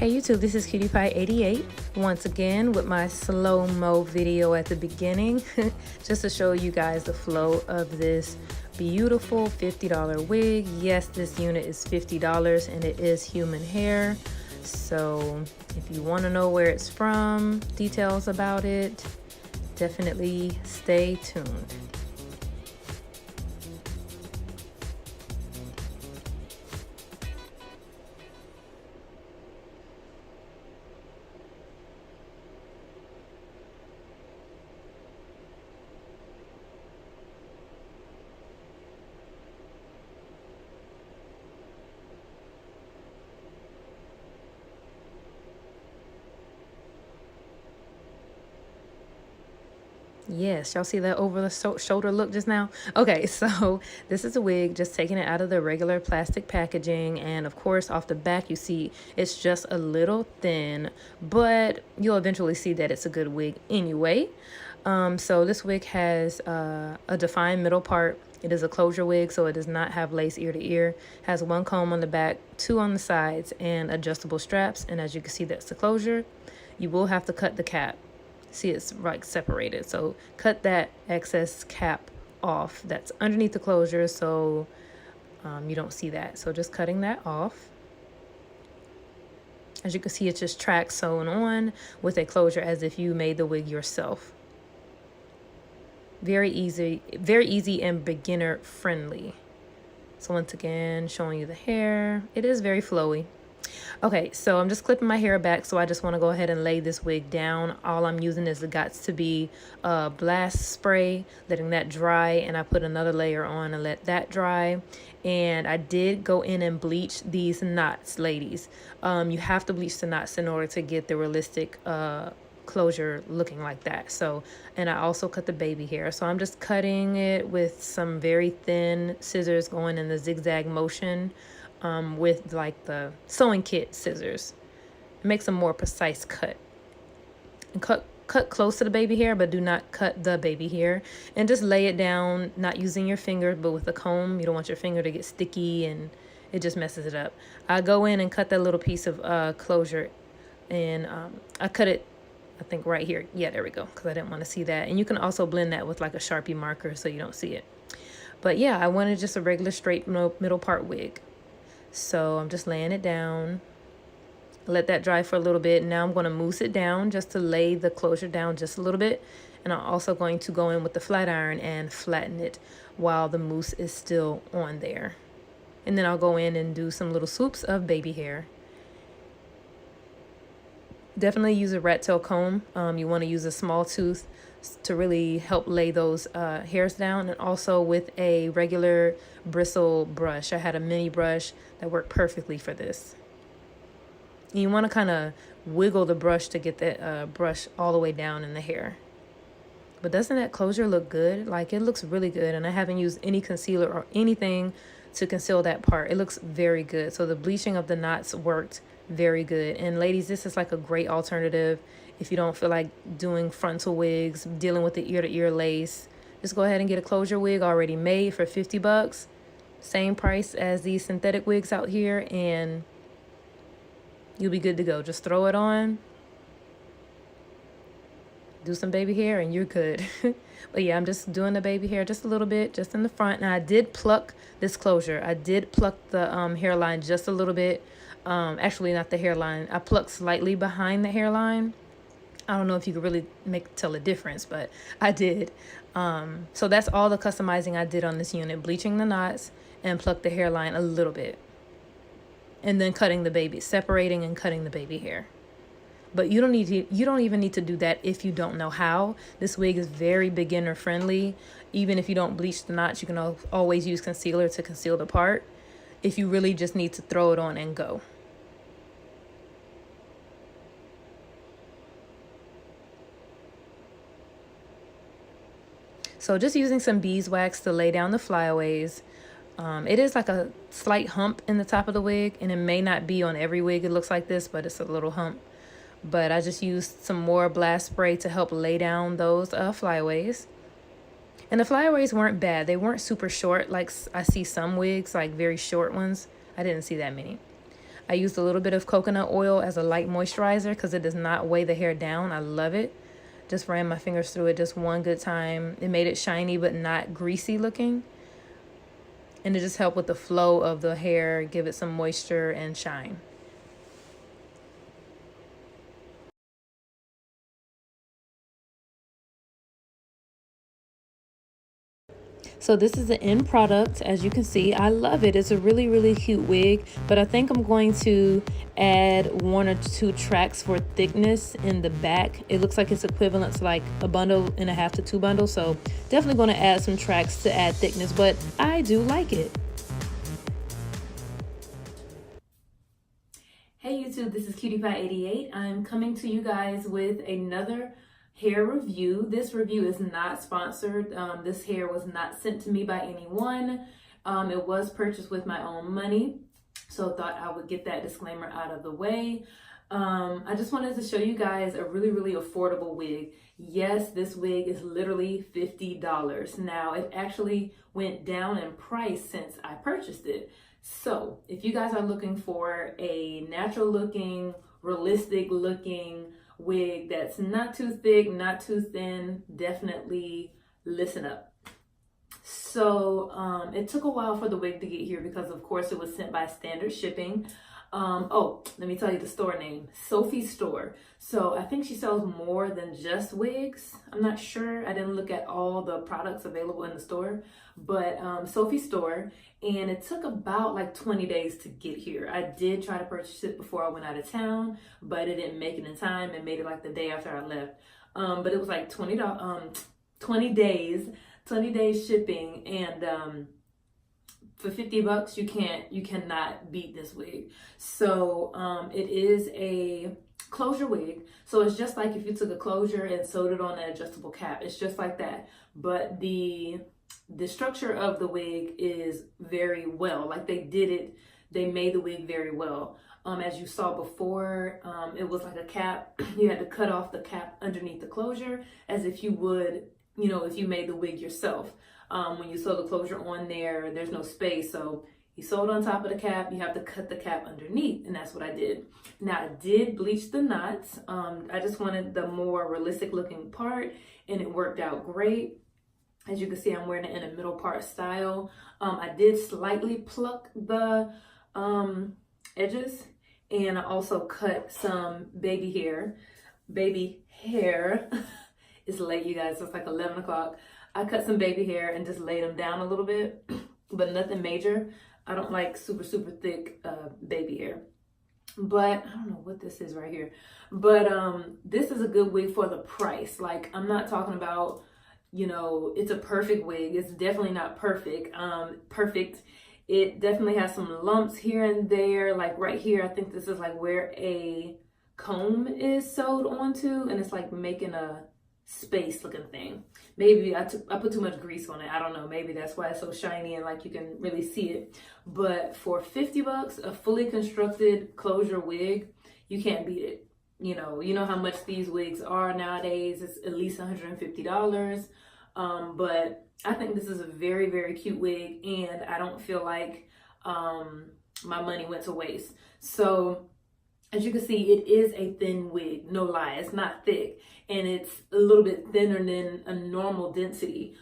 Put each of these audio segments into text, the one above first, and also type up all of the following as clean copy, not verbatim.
Hey YouTube, this is QtiePie88 once again with my slow-mo video at the beginning just to show you guys the flow of this beautiful $50 wig. Yes, this unit is $50 and it is human hair. So if you want to know where it's from, details about it, definitely stay tuned. Yes, y'all see that over the shoulder look just now? Okay, so this is a wig, just taking it out of the regular plastic packaging. And of course, off the back, you see it's just a little thin, but you'll eventually see that it's a good wig anyway. So this wig has a defined middle part. It is a closure wig, so it does not have lace ear to ear. Has one comb on the back, two on the sides, and adjustable straps. And as you can see, that's the closure. You will have to cut the cap. See, it's like separated, so cut that excess cap off that's underneath the closure, so you don't see that. So just cutting that off. As you can see, it's just track sewn on with a closure as if you made the wig yourself. Very easy and beginner friendly. So once again, showing you the hair. It is very flowy. Okay, so I'm just clipping my hair back, so I just want to go ahead and lay this wig down. All I'm using is the Gots to Be blast spray, letting that dry, and I put another layer on and let that dry. And I did go in and bleach these knots, ladies. You have to bleach the knots in order to get the realistic closure looking like that. So, and I also cut the baby hair, so I'm just cutting it with some very thin scissors going in the zigzag motion. With like the sewing kit scissors. It makes a more precise cut. And cut close to the baby hair, but do not cut the baby hair. And just lay it down, not using your finger, but with a comb. You don't want your finger to get sticky and it just messes it up. I go in and cut that little piece of closure, and I cut it, I think right here. Yeah, there we go, because I didn't want to see that. And you can also blend that with like a Sharpie marker so you don't see it. But yeah, I wanted just a regular straight middle part wig. So I'm just laying it down, let that dry for a little bit. Now I'm going to mousse it down just to lay the closure down just a little bit. And I'm also going to go in with the flat iron and flatten it while the mousse is still on there. And then I'll go in and do some little swoops of baby hair. Definitely use a rat tail comb. You want to use a small tooth to really help lay those hairs down, and also with a regular bristle brush. I had a mini brush that worked perfectly for this. You want to kind of wiggle the brush to get that brush all the way down in the hair. But doesn't that closure look good? Like, it looks really good, and I haven't used any concealer or anything to conceal that part. It looks very good. So the bleaching of the knots worked very good. And ladies, this is like a great alternative if you don't feel like doing frontal wigs, dealing with the ear-to-ear lace. Just go ahead and get a closure wig already made for 50 bucks. Same price as these synthetic wigs out here, and you'll be good to go. Just throw it on, do some baby hair, and you're good. But yeah, I'm just doing the baby hair just a little bit, just in the front. And I did pluck this closure. I did pluck the hairline just a little bit. Actually, not the hairline. I plucked slightly behind the hairline. I don't know if you could really tell a difference, but I did. So that's all the customizing I did on this unit, bleaching the knots and pluck the hairline a little bit. And then cutting the baby, separating and cutting the baby hair. But you don't even need to do that if you don't know how. This wig is very beginner friendly. Even if you don't bleach the knots, you can always use concealer to conceal the part if you really just need to throw it on and go. So just using some beeswax to lay down the flyaways. It is like a slight hump in the top of the wig, and it may not be on every wig it looks like this, but it's a little hump. But I just used some more blast spray to help lay down those flyaways. And the flyaways weren't bad. They weren't super short like I see some wigs, like very short ones. I didn't see that many. I used a little bit of coconut oil as a light moisturizer because it does not weigh the hair down. I love it. Just ran my fingers through it just one good time. It made it shiny but not greasy looking. And it just helped with the flow of the hair, give it some moisture and shine. So this is the end product. As you can see, I love it. It's a really, really cute wig, but I think I'm going to add 1 or 2 tracks for thickness in the back. It looks like it's equivalent to like a bundle and a half to 2 bundles. So definitely going to add some tracks to add thickness, but I do like it. Hey YouTube, this is CutiePie88. I'm coming to you guys with another hair review. This review is not sponsored. This hair was not sent to me by anyone. It was purchased with my own money, so thought I would get that disclaimer out of the way. I just wanted to show you guys a really, really affordable wig. Yes, this wig is literally $50. Now, it actually went down in price since I purchased it. So if you guys are looking for a natural looking, realistic looking wig that's not too thick, not too thin, definitely listen up. So it took a while for the wig to get here because of course it was sent by standard shipping. Oh, let me tell you the store name, Sophie store. So I think she sells more than just wigs. I'm not sure. I didn't look at all the products available in the store, but Sophie store. And it took about like 20 days to get here. I did try to purchase it before I went out of town, but it didn't make it in time. It made it like the day after I left. But it was like 20 days shipping, and for $50 you cannot beat this wig. So it is a closure wig, so it's just like if you took a closure and sewed it on an adjustable cap. It's just like that, but the structure of the wig is very well, like they made the wig very well. As you saw before, it was like a cap. You had to cut off the cap underneath the closure as if you would, you know, if you made the wig yourself. When you sew the closure on there, there's no space, so you sew it on top of the cap, you have to cut the cap underneath, and that's what I did. Now, I did bleach the knots. I just wanted the more realistic looking part, and it worked out great. As you can see, I'm wearing it in a middle part style. I did slightly pluck the edges, and I also cut some baby hair. It's late, you guys, so it's like 11 o'clock. I cut some baby hair and just laid them down a little bit, but nothing major. I don't like super, super thick baby hair. But I don't know what this is right here. But this is a good wig for the price. Like, I'm not talking about, you know, it's a perfect wig. It's definitely not perfect. It definitely has some lumps here and there. Like right here, I think this is like where a comb is sewed onto, and it's like making a space looking thing. Maybe I put too much grease on it. I don't know. Maybe that's why it's so shiny and like you can really see it. But for $50, a fully constructed closure wig, you can't beat it. You know how much these wigs are nowadays. It's at least $150. But I think this is a very, very cute wig, and I don't feel like my money went to waste. So as you can see, it is a thin wig, no lie. It's not thick, and it's a little bit thinner than a normal density.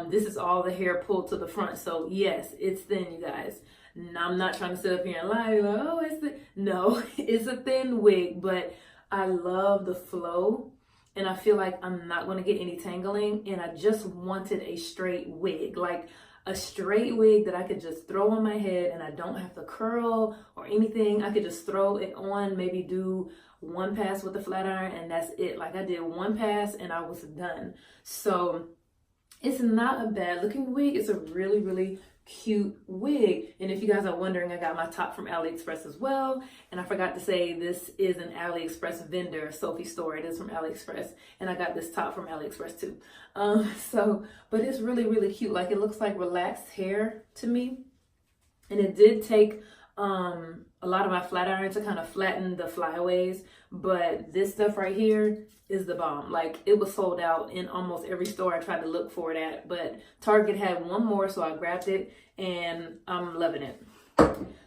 This is all the hair pulled to the front, so yes, it's thin, you guys. Now, I'm not trying to sit up here and lie, like, oh, it's thin. No, it's a thin wig, but I love the flow, and I feel like I'm not going to get any tangling, and I just wanted a straight wig, like a straight wig that I could just throw on my head and I don't have to curl or anything. I could just throw it on, maybe do one pass with the flat iron, and that's it. Like, I did one pass and I was done. So it's not a bad looking wig. It's a really, really cute wig. And if you guys are wondering, I got my top from Aliexpress as well. And I forgot to say, this is an Aliexpress vendor, Sophie store. It is from Aliexpress, and I got this top from Aliexpress too. But it's really, really cute. Like, it looks like relaxed hair to me. And it did take a lot of my flat iron to kind of flatten the flyaways, but this stuff right here is the bomb. Like, it was sold out in almost every store I tried to look for it at, but Target had one more, so I grabbed it, and I'm loving it.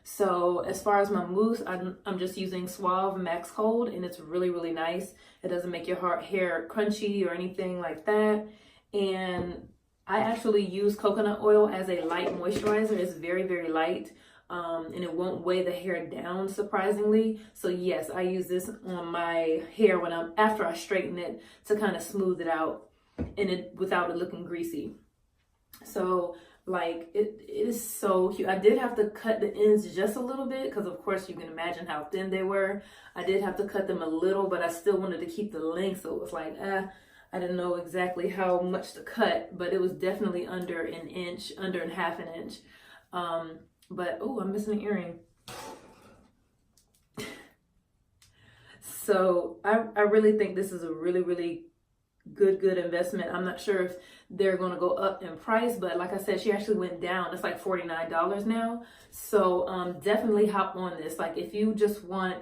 So as far as my mousse, I'm just using Suave Max Cold, and it's really, really nice. It doesn't make your hair crunchy or anything like that. And I actually use coconut oil as a light moisturizer. It's very, very light. And it won't weigh the hair down, surprisingly. So yes, I use this on my hair after I straighten it to kind of smooth it out without it looking greasy. So like it is so cute. I did have to cut the ends just a little bit because of course you can imagine how thin they were. I did have to cut them a little, but I still wanted to keep the length. So it was like, I didn't know exactly how much to cut, but it was definitely under an inch, under and half an inch. But oh, I'm missing an earring. So I really think this is a really, really good investment. I'm not sure if they're going to go up in price, but like I said, she actually went down. It's like $49 now. So definitely hop on this. Like if you just want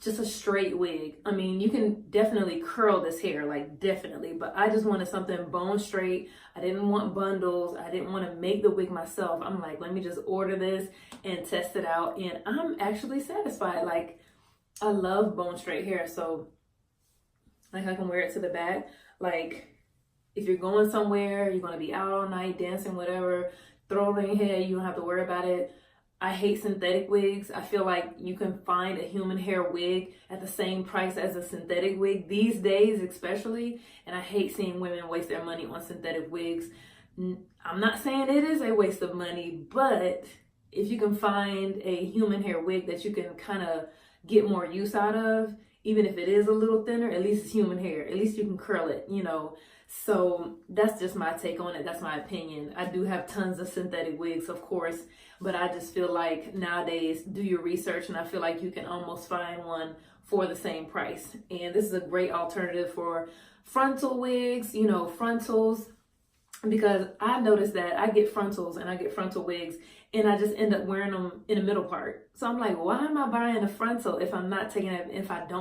just a straight wig, I mean, you can definitely curl this hair, like definitely, but I just wanted something bone straight. I didn't want bundles. I didn't want to make the wig myself. I'm like, let me just order this and test it out, and I'm actually satisfied. Like I love bone straight hair, so like I can wear it to the back. Like if you're going somewhere, you're going to be out all night dancing, whatever, throw it in your hair, you don't have to worry about it. I hate synthetic wigs. I feel like you can find a human hair wig at the same price as a synthetic wig these days, especially. And I hate seeing women waste their money on synthetic wigs. I'm not saying it is a waste of money, but if you can find a human hair wig that you can kind of get more use out of, even if it is a little thinner, at least it's human hair. At least you can curl it, you know. So that's just my take on it. That's my opinion. I do have tons of synthetic wigs, of course, but I just feel like nowadays, do your research, and I feel like you can almost find one for the same price. And this is a great alternative for frontal wigs, you know, frontals, because I've noticed that I get frontals and I get frontal wigs and I just end up wearing them in the middle part. So I'm like, why am I buying a frontal if I don't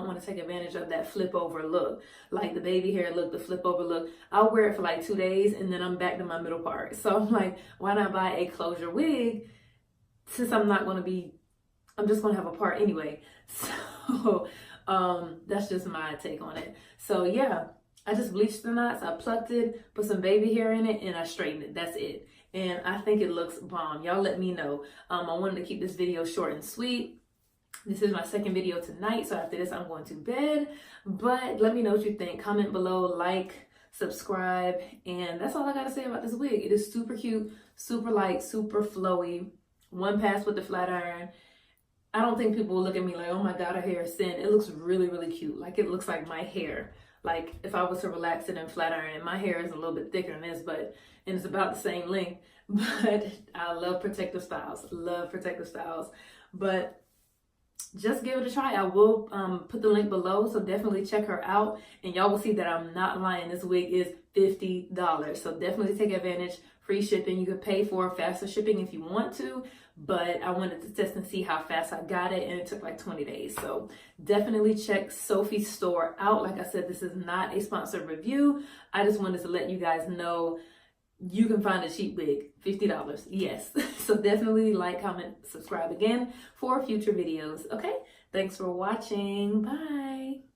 want to take advantage of that flip over look, like the baby hair look, the flip over look? I'll wear it for like 2 days and then I'm back to my middle part. So I'm like, why not buy a closure wig since I'm just going to have a part anyway. So that's just my take on it. So yeah. I just bleached the knots, I plucked it, put some baby hair in it, and I straightened it. That's it. And I think it looks bomb. Y'all let me know. I wanted to keep this video short and sweet. This is my second video tonight, so after this, I'm going to bed. But let me know what you think. Comment below, like, subscribe, and that's all I got to say about this wig. It is super cute, super light, super flowy. One pass with the flat iron. I don't think people will look at me like, oh my God, her hair is thin. It looks really, really cute. Like it looks like my hair. Like if I was to relax it and flat iron it, my hair is a little bit thicker than this, and it's about the same length. But I love protective styles. But just give it a try. I will put the link below, so definitely check her out. And y'all will see that I'm not lying. This wig is $50. So definitely take advantage. Free shipping. You could pay for faster shipping if you want to, but I wanted to test and see how fast I got it, and it took like 20 days. So definitely check Sophie's store out. Like I said, this is not a sponsored review. I just wanted to let you guys know you can find a cheap wig, $50. Yes. So definitely like, comment, subscribe again for future videos. Okay. Thanks for watching. Bye.